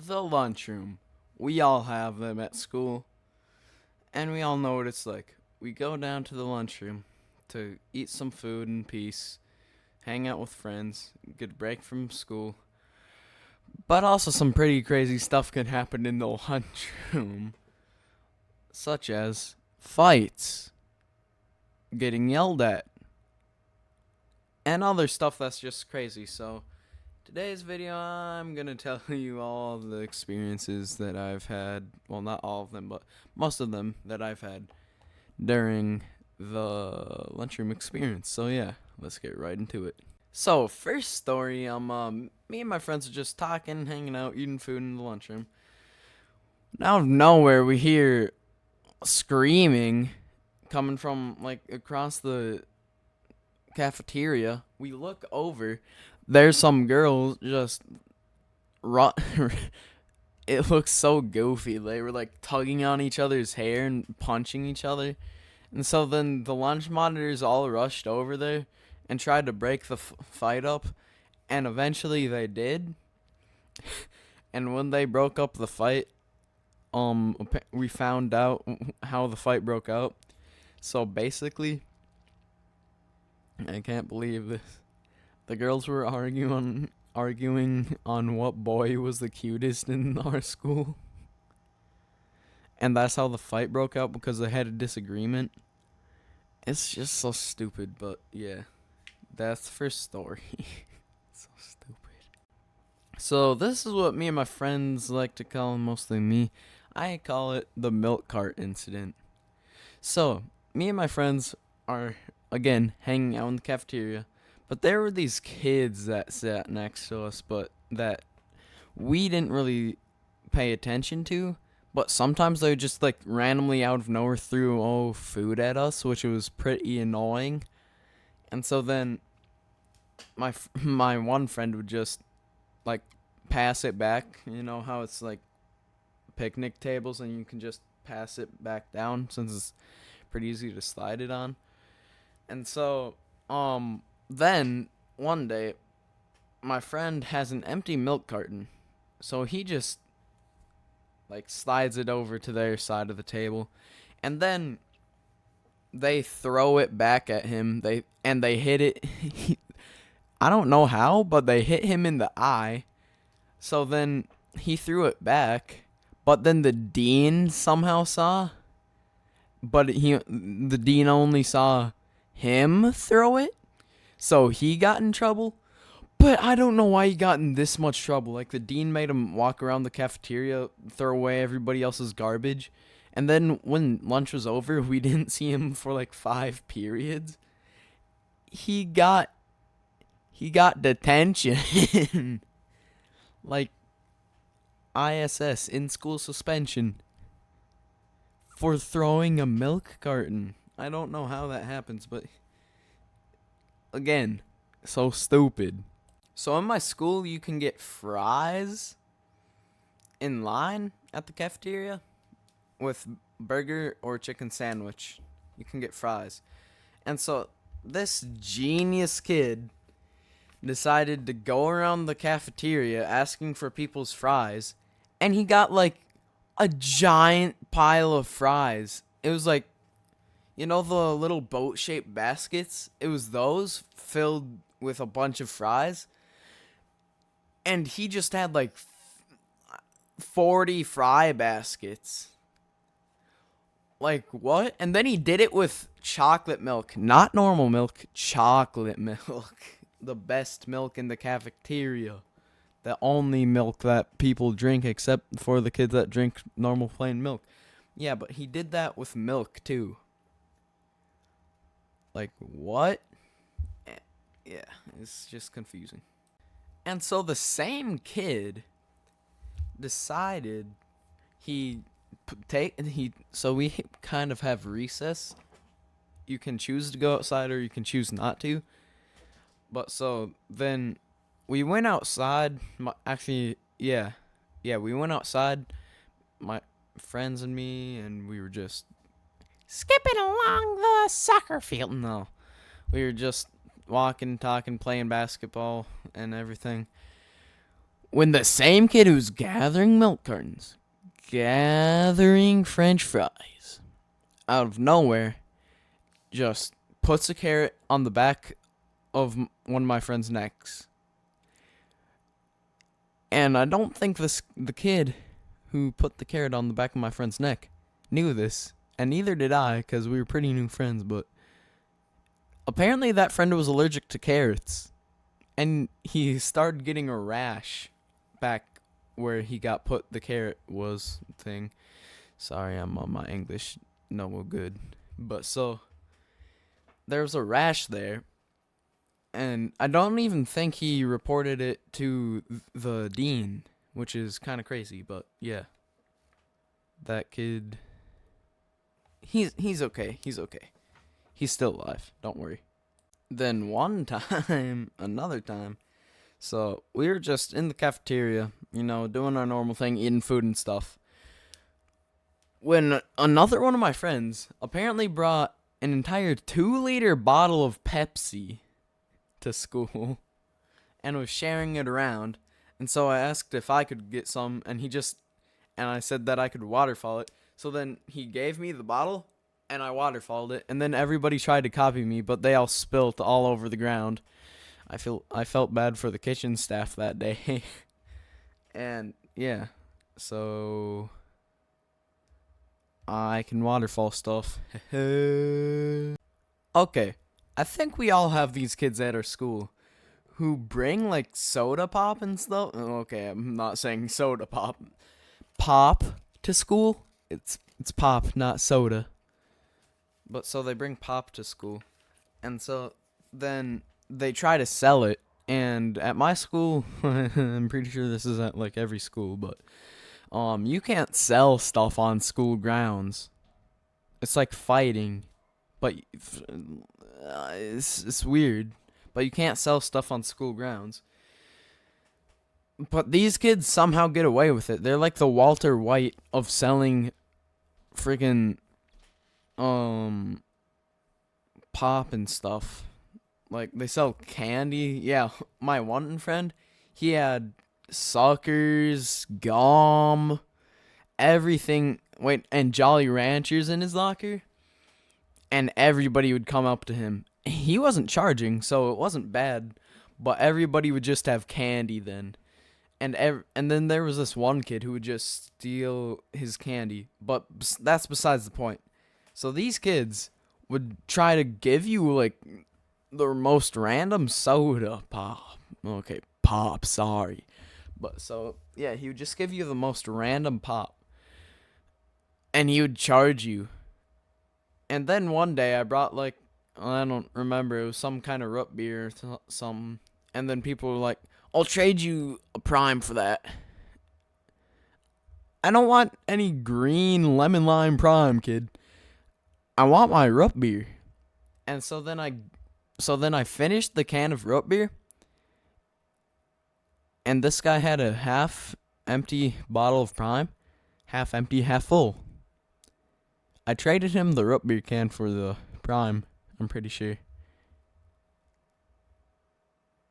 The lunchroom. We all have them at school, and we all know what it's like. We go down to the lunchroom to eat some food in peace, hang out with friends, get a break from school. But also, some pretty crazy stuff can happen in the lunchroom, such as fights, getting yelled at, and other stuff that's just crazy. So, today's video, I'm gonna tell you all of the experiences that I've had. Well, not all of them, but most of them that I've had during the lunchroom experience. So yeah, let's get right into it. So first story, me and my friends are just talking, hanging out, eating food in the lunchroom. Out of nowhere, we hear screaming coming from like across the cafeteria. We look over. There's some girls just run. It looks so goofy. They were like tugging on each other's hair and punching each other. And so then the lunch monitors all rushed over there and tried to break the fight up. And eventually they did. And when they broke up the fight, we found out how the fight broke out. So basically, I can't believe this. The girls were arguing on what boy was the cutest in our school. And that's how the fight broke out, because they had a disagreement. It's just so stupid, but yeah. That's the first story. So stupid. So this is what me and my friends like to call, mostly me. I call it the milk cart incident. So, me and my friends are, again, hanging out in the cafeteria. But there were these kids that sat next to us, but that we didn't really pay attention to. But sometimes they would just like randomly out of nowhere threw food at us, which was pretty annoying. And so then my one friend would just like pass it back. You know how it's like picnic tables and you can just pass it back down since it's pretty easy to slide it on. And so then one day my friend has an empty milk carton. So he just like slides it over to their side of the table, and then they throw it back at him. They hit it. I don't know how, but they hit him in the eye. So then he threw it back, but then the dean somehow saw, but the dean only saw him throw it, so he got in trouble. But I don't know why he got in this much trouble. Like, the dean made him walk around the cafeteria, throw away everybody else's garbage. And then when lunch was over, we didn't see him for like 5 periods. He got detention. Like, ISS, in school suspension, for throwing a milk carton. I don't know how that happens, but again, so stupid. So in my school, you can get fries in line at the cafeteria with burger or chicken sandwich. You can get fries. And so this genius kid decided to go around the cafeteria asking for people's fries, and he got like a giant pile of fries. It was like, you know, the little boat-shaped baskets? It was those filled with a bunch of fries. And he just had like 40 fry baskets. Like, what? And then he did it with chocolate milk. Not normal milk, chocolate milk. The best milk in the cafeteria. The only milk that people drink, except for the kids that drink normal plain milk. Yeah, but he did that with milk too. Like, what? Yeah, it's just confusing. And so the same kid decided so we kind of have recess. You can choose to go outside or you can choose not to. But so then we went outside. We went outside, my friends and me, and we were just skipping along the soccer field. No, we were just walking, talking, playing basketball and everything. when the same kid who's gathering milk cartons, gathering French fries, out of nowhere, just puts a carrot on the back of one of my friend's necks. And I don't think the kid who put the carrot on the back of my friend's neck knew this, and neither did I, because we were pretty new friends, but apparently that friend was allergic to carrots, and he started getting a rash back where he got put the carrot was thing. Sorry, I'm on my English no good. But so, there was a rash there, and I don't even think he reported it to the dean, which is kind of crazy, but yeah. That kid, he's okay. He's okay. He's still alive. Don't worry. Then another time, so we were just in the cafeteria, doing our normal thing, eating food and stuff, when another one of my friends apparently brought an entire 2-liter bottle of Pepsi to school and was sharing it around. And so I asked if I could get some, and I said that I could waterfall it. So then he gave me the bottle, and I waterfalled it, and then everybody tried to copy me, but they all spilt all over the ground. I felt bad for the kitchen staff that day. And yeah, so I can waterfall stuff. Okay, I think we all have these kids at our school who bring like soda pop and stuff. Okay, I'm not saying soda pop. Pop to school. It's pop, not soda. But so they bring pop to school, and so then they try to sell it. And at my school, I'm pretty sure this is at like every school, but you can't sell stuff on school grounds. It's like fighting, but it's weird. But you can't sell stuff on school grounds. But these kids somehow get away with it. They're like the Walter White of selling freaking pop and stuff. Like they sell candy. Yeah, my one friend, he had suckers, gum, everything. And Jolly Ranchers in his locker. And everybody would come up to him. He wasn't charging, so it wasn't bad. But everybody would just have candy then. And then there was this one kid who would just steal his candy. But that's besides the point. So these kids would try to give you, like, the most random soda pop. Okay, pop, sorry. But so, yeah, he would just give you the most random pop. And he would charge you. And then one day I brought, like, I don't remember, it was some kind of root beer or something. And then people were like, I'll trade you a prime for that. I don't want any green lemon lime prime, kid. I want my root beer. And so then I finished the can of root beer. And this guy had a half empty bottle of prime. Half empty, half full. I traded him the root beer can for the prime, I'm pretty sure.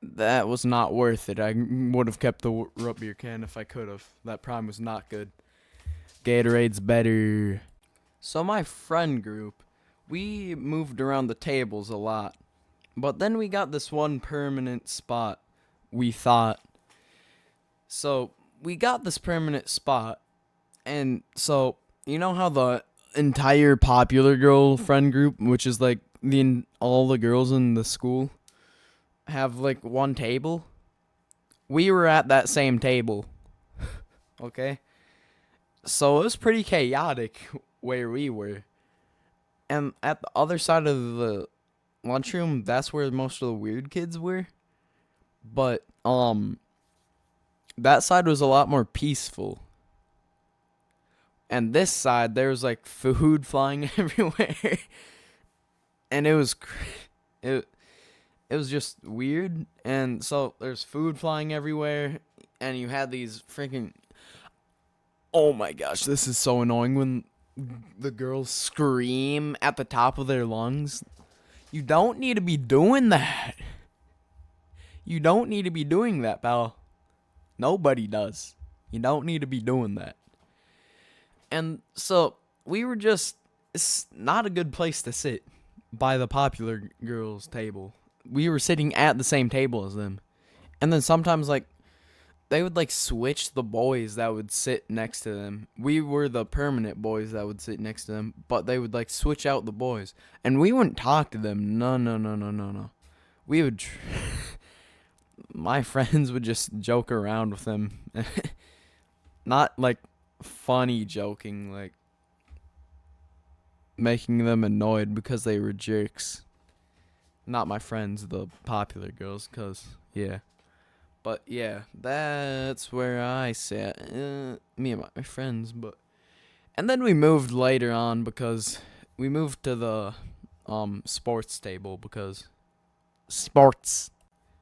That was not worth it. I would have kept the root beer can if I could have. That prime was not good. Gatorade's better. So my friend group, we moved around the tables a lot. But then we got this one permanent spot, we thought. So we got this permanent spot. And so, you know how the entire popular girl friend group, which is like all the girls in the school, have like one table? We were at that same table. Okay? So it was pretty chaotic where we were. And at the other side of the lunchroom, that's where most of the weird kids were. But that side was a lot more peaceful. And this side, there was like food flying everywhere. And it was it was just weird. And so there's food flying everywhere, and you had these freaking, oh my gosh, this is so annoying when the girls scream at the top of their lungs. You don't need to be doing that. You don't need to be doing that, pal. Nobody does. You don't need to be doing that. And so we were just, it's not a good place to sit by the popular girls' table. We were sitting at the same table as them. And then sometimes, like, they would, like, switch the boys that would sit next to them. We were the permanent boys that would sit next to them, but they would, like, switch out the boys. And we wouldn't talk to them. No. We would, my friends would just joke around with them. Not, like, funny joking, like, making them annoyed because they were jerks. Not my friends, the popular girls, because, yeah. But, yeah, that's where I sat. Me and my friends, but... And then we moved later on because we moved to the sports table because... Sports.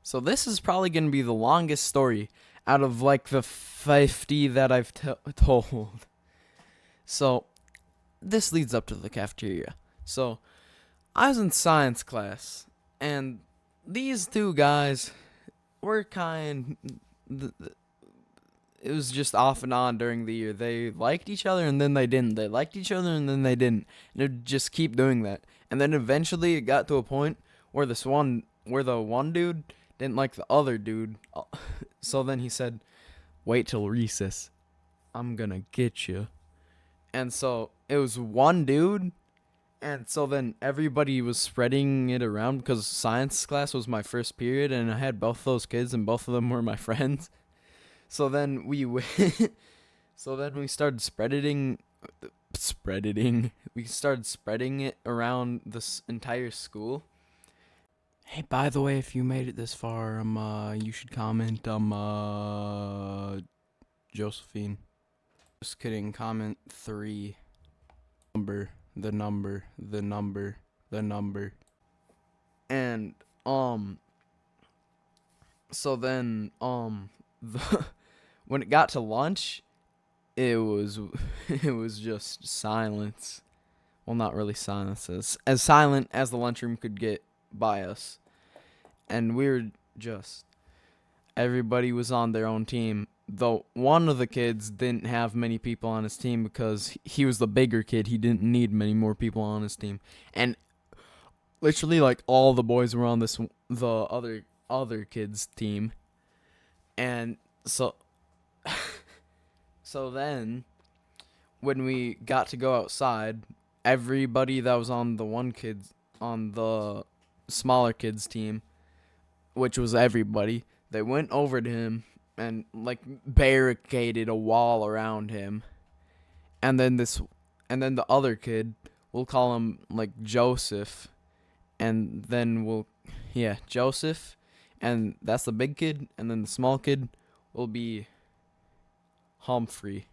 So this is probably going to be the longest story out of, like, the 50 that I've told. So, this leads up to the cafeteria. So, I was in science class, and these two guys were it was just off and on during the year. They liked each other, and then they didn't. They liked each other, and then they didn't. And they'd just keep doing that. And then eventually it got to a point where the one dude didn't like the other dude. So then he said, wait till recess. I'm gonna get you. And so it was one dude. And so then everybody was spreading it around because science class was my first period. And I had both those kids and both of them were my friends. So then we started spreading. We started spreading it around this entire school. Hey, by the way, if you made it this far, you should comment, Josephine. Just kidding, comment 3. The number. And, so then, when it got to lunch, it was just silence. Well, not really silence, as silent as the lunchroom could get by us. And we were just, everybody was on their own team. Though one of the kids didn't have many people on his team because he was the bigger kid. He didn't need many more people on his team. And literally, like, all the boys were on the other kid's team. And so, so then, when we got to go outside, everybody that was on the smaller kid's team, which was everybody, they went over to him and, like, barricaded a wall around him. And then the other kid, we'll call him, like, Joseph. And then Joseph. And that's the big kid. And then the small kid will be Humphrey.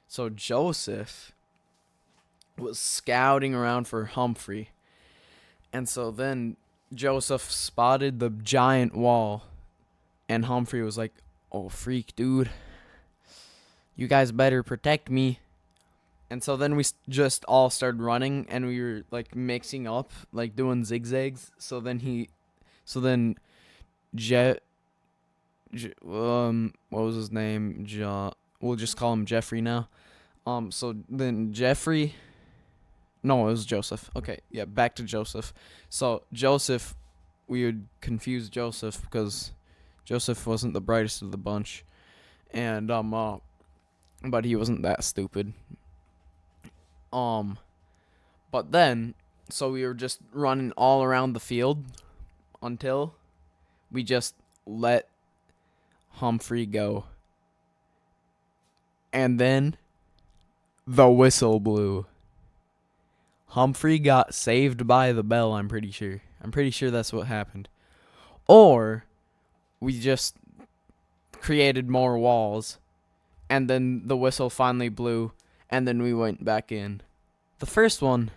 So Joseph was scouting around for Humphrey. And so then Joseph spotted the giant wall. And Humphrey was like, oh, freak, dude. You guys better protect me. And so then we just all started running. And we were, like, mixing up, like, doing zigzags. So then what was his name? We'll just call him Jeffrey now. So then Jeffrey... No, it was Joseph. Okay, yeah, back to Joseph. So Joseph, we would confuse Joseph because Joseph wasn't the brightest of the bunch, and but he wasn't that stupid. But then, so we were just running all around the field until we just let Humphrey go, and then the whistle blew. Humphrey got saved by the bell, I'm pretty sure. I'm pretty sure that's what happened. Or we just created more walls, and then the whistle finally blew, and then we went back in. The first one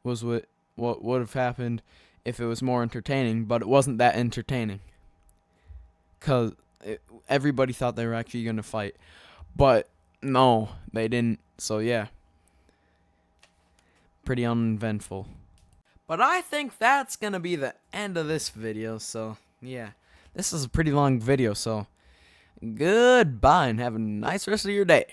was what would have happened if it was more entertaining, but it wasn't that entertaining. Because everybody thought they were actually going to fight. But no, they didn't. So yeah. Pretty uneventful. But I think that's going to be the end of this video. So yeah. This is a pretty long video. So Goodbye and have a nice rest of your day.